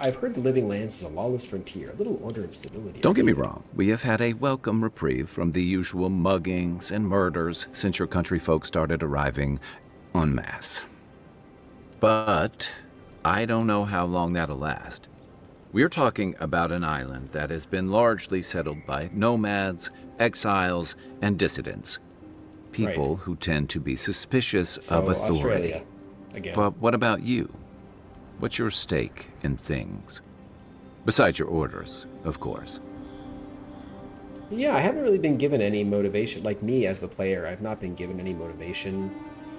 I've heard the Living Lands is a lawless frontier. A little order and stability. Don't get me wrong, we have had a welcome reprieve from the usual muggings and murders since your country folk started arriving en masse. But I don't know how long that'll last. We're talking about an island that has been largely settled by nomads, exiles, and dissidents. People who tend to be suspicious So, of authority. Australia, again. But what about you? What's your stake in things? Besides your orders, of course. Yeah, I haven't really been given any motivation. Like me as the player, I've not been given any motivation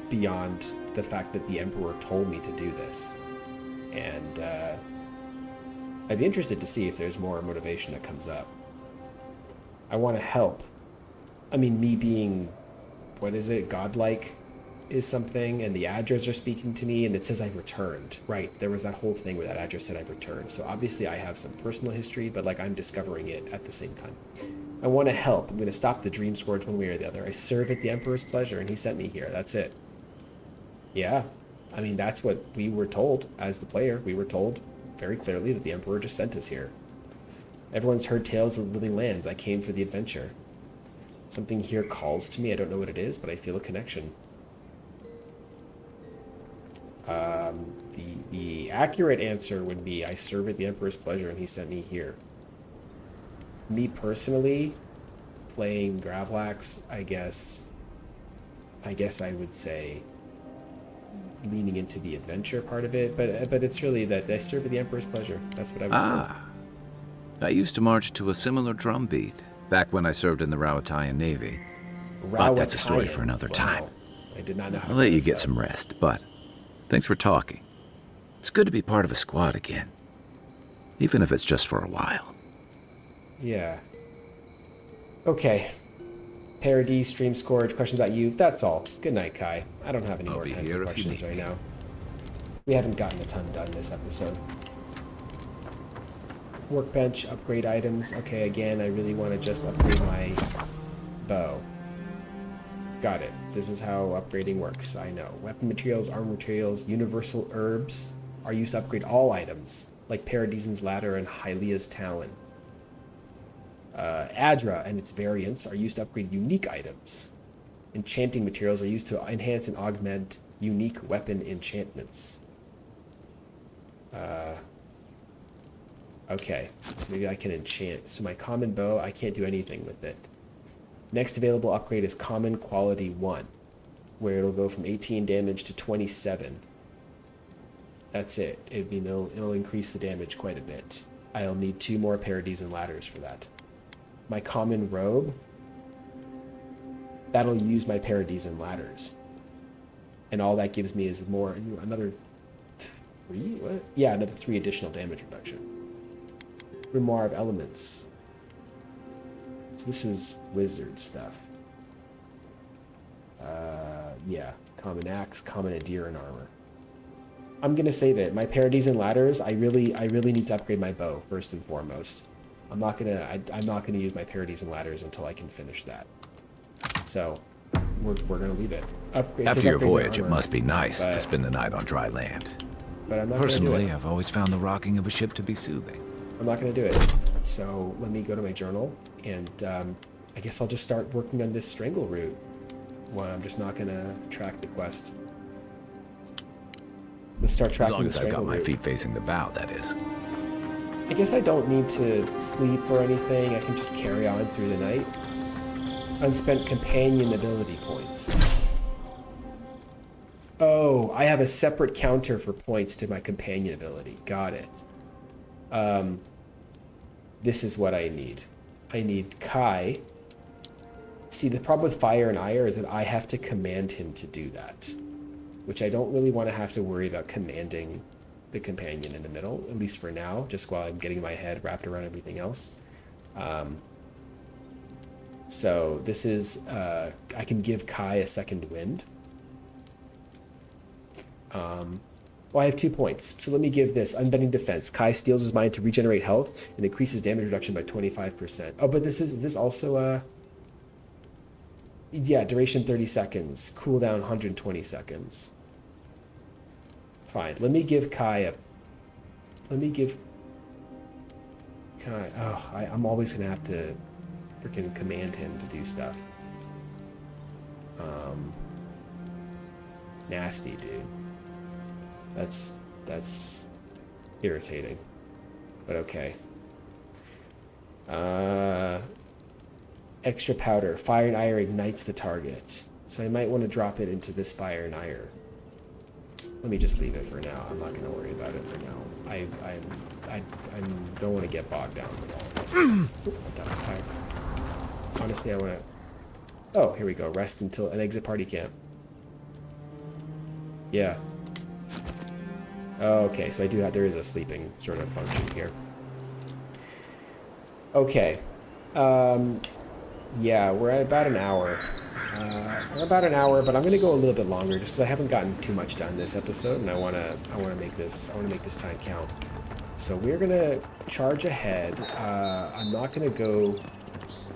beyond the fact that the Emperor told me to do this. And I'd be interested to see if there's more motivation that comes up. I want to help. I mean, me being, what is it, godlike is something, and the address are speaking to me, and it says I've returned. Right, there was that whole thing where that address said I've returned. So obviously I have some personal history, but like I'm discovering it at the same time. I want to help. I'm going to stop the Dream Scourge one way or the other. I serve at the Emperor's pleasure, and he sent me here. That's it. Yeah, I mean, that's what we were told as the player. We were told very clearly that the Emperor just sent us here. Everyone's heard tales of the Living Lands. I came for the adventure. Something here calls to me. I don't know what it is, but I feel a connection. The accurate answer would be I serve at the Emperor's pleasure and he sent me here. Me personally, playing Gravlax, I guess I would say leaning into the adventure part of it, but it's really that I serve at the Emperor's pleasure. That's what I was told. I used to march to a similar drumbeat back when I served in the Rawatayan Navy. But that's a story Rawatayan. for another time. Wow. I did not know how to I'll let you pronounce get that. some rest, but thanks for talking. It's good to be part of a squad again, even if it's just for a while. Yeah. Okay. Paradis, stream scourge, questions about you. That's all. Good night, Kai. I don't have any I'll more be time here for if you questions need right me. now. We haven't gotten a ton done this episode. Workbench, upgrade items. Okay, again, I really want to just upgrade my bow. Got it. This is how upgrading works. I know. Weapon materials, armor materials, universal herbs are used to upgrade all items, like Paradisen's Ladder and Hylia's Talon. Adra and its variants are used to upgrade unique items. Enchanting materials are used to enhance and augment unique weapon enchantments. Okay, so maybe I can enchant. So my common bow, I can't do anything with it. Next available upgrade is Common Quality 1, where it'll go from 18 damage to 27. That's it. It'll increase the damage quite a bit. I'll need 2 more Paradis and Ladders for that. My Common Robe, that'll use my Paradis and Ladders. And all that gives me is another 3? What? Yeah, another 3 additional damage reduction. Grimoire of Elements. So this is wizard stuff. Yeah, common axe, common adhere, and armor. I'm gonna save it. My Paradis and Ladders, I really need to upgrade my bow first and foremost. I'm not gonna use my Paradis and Ladders until I can finish that. So we're gonna leave it. After your voyage, it armor, must be nice to but- spend the night on dry land. But I'm not gonna do Personally, it. I've always found the rocking of a ship to be soothing. I'm not gonna do it. So let me go to my journal, and I guess I'll just start working on this strangle route. Well, I'm just not gonna track the quest. Let's start As tracking long the as I've strangle got my route. feet facing the bow, that is. I guess I don't need to sleep or anything. I can just carry on through the night. Unspent companion ability points. Oh, I have a separate counter for points to my companion ability. Got it. This is what I need. I need Kai. See, the problem with Fire and Ire is that I have to command him to do that, which I don't really want to have to worry about commanding the companion in the middle, at least for now, just while I'm getting my head wrapped around everything else. So this is, I can give Kai a second wind. Well, I have 2 points, so let me give this Unbending Defense. Kai steals his mind to regenerate health and increases damage reduction by 25%. Oh, but is this also yeah, duration 30 seconds, cooldown 120 seconds. Fine, let me give Kai. Oh, I'm always gonna have to freaking command him to do stuff. Nasty, dude. That's irritating, but okay. Extra powder. Fire and Ire ignites the target, so I might want to drop it into this Fire and Ire. Let me just leave it for now. I'm not going to worry about it for now. I don't want to get bogged down with all this. What the heck? Honestly, I want to... Oh, here we go. Rest until an exit party camp. Yeah. Okay, so there is a sleeping sort of function here. Okay. Yeah, we're at about an hour. But I'm gonna go a little bit longer just because I haven't gotten too much done this episode, and I wanna make this time count. So we're gonna charge ahead. I'm not gonna go.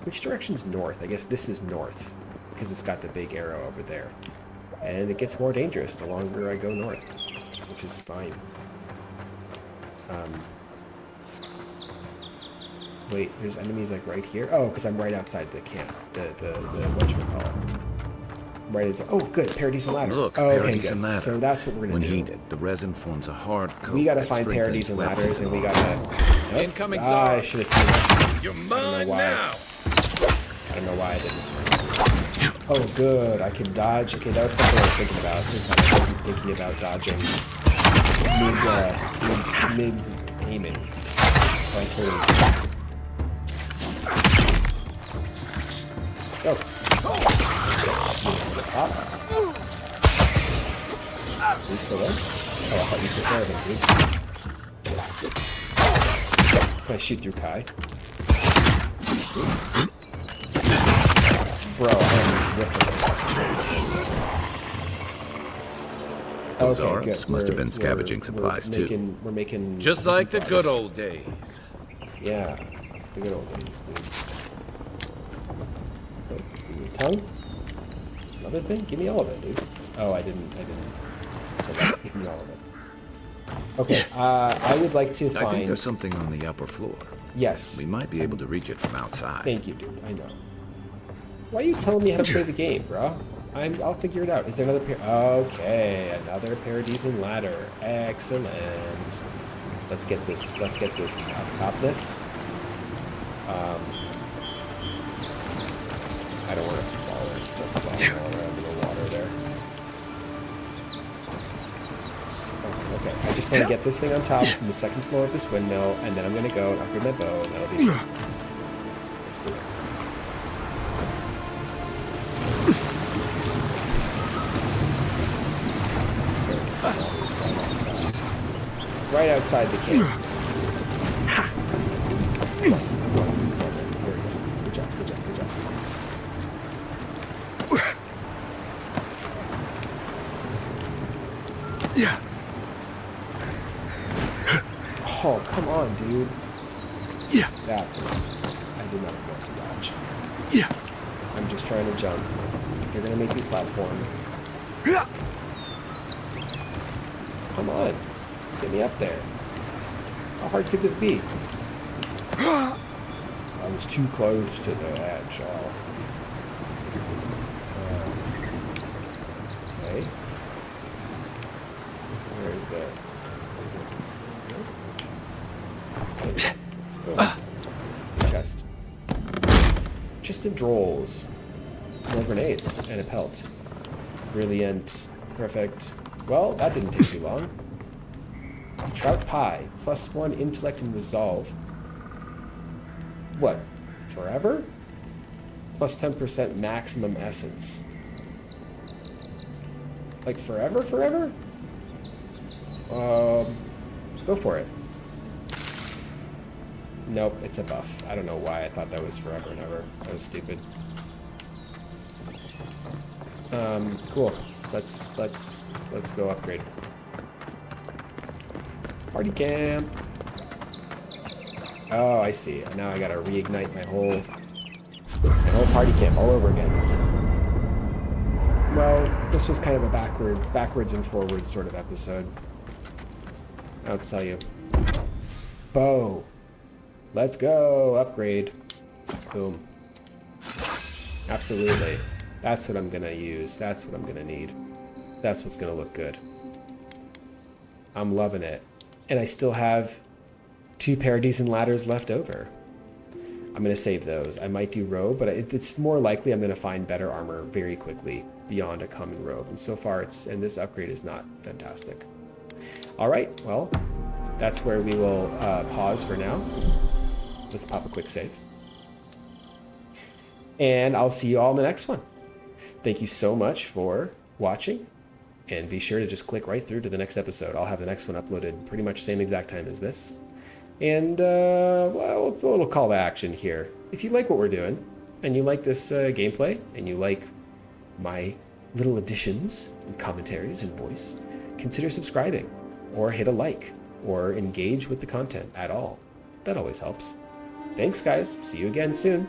Which direction's north? I guess this is north because it's got the big arrow over there, and it gets more dangerous the longer I go north, which is fine. Wait, there's enemies like right here? Oh, because I'm right outside the camp. The whatchamacallit. Right into... Oh, good. Paradis and Ladder. Look, Oh, okay, Paradis good. and Ladder. So that's what we're going When to do. heated, the resin forms a hard coat. We got to that find Paradis strengthens and weapons Ladders, and we got armor. to... Incoming I Zara. should have seen that. You're I don't know mine why. now. I don't know why I didn't. Oh, good. I can dodge. Okay, that was something I was thinking about. This time I wasn't thinking about dodging mid aiming. Oh, I totally... Oh. Up. Are you still there? Oh, I thought you took care of him, dude. Yes. Can I shoot through Kai? Bro, I'm ripping. Those Okay, orbs good. must have been scavenging supplies, too. We're making Just like the good old days. Yeah, the good old days, dude. Okay, give me a tongue. Another thing? Give me all of it, dude. Oh, I didn't. So give me all of it. Okay, I would like to find... I think there's something on the upper floor. Yes. We might be able to reach it from outside. Thank you, dude. I know. Why are you telling me how to play the game, bro? I'll figure it out. Is there another Okay, another paradisian ladder. Excellent. Let's get this up top this. I don't want to fall in, so I'm falling all around in the water there. Oh, okay, I just want to get this thing on top from the second floor of this windmill, and then I'm going to go and upgrade my bow, and that'll be... Let's do it. Right outside the cave. Good job, good job, good job. Yeah. Oh, come on, dude. Yeah. That I did not want to dodge. Yeah. I'm just trying to jump. You're gonna make me platform. Yeah. Come on. Get me up there. How hard could this be? I was too close to the edge. Okay. Where is the... Oh. Chest. Just in drolls. More grenades and a pelt. Brilliant. Perfect. Well, that didn't take too long. Trout pie. +1 intellect and resolve. What? Forever? +10% maximum essence. Like forever, forever? Let's go for it. Nope, it's a buff. I don't know why I thought that was forever and ever. That was stupid. Cool. Let's go upgrade. Party camp. Oh, I see. Now I gotta reignite my whole party camp all over again. Well, this was kind of a backwards and forwards sort of episode. I'll tell you. Bow. Let's go. Upgrade. Boom. Absolutely. That's what I'm gonna use. That's what I'm gonna need. That's what's gonna look good. I'm loving it. And I still have 2 paradisian ladders left over. I'm gonna save those. I might do robe, but it's more likely I'm gonna find better armor very quickly beyond a common robe. And so far and this upgrade is not fantastic. All right, well, that's where we will pause for now. Let's pop a quick save. And I'll see you all in the next one. Thank you so much for watching. And be sure to just click right through to the next episode. I'll have the next one uploaded pretty much same exact time as this. And, well, a little call to action here. If you like what we're doing, and you like this gameplay, and you like my little additions and commentaries and voice, consider subscribing, or hit a like, or engage with the content at all. That always helps. Thanks, guys. See you again soon.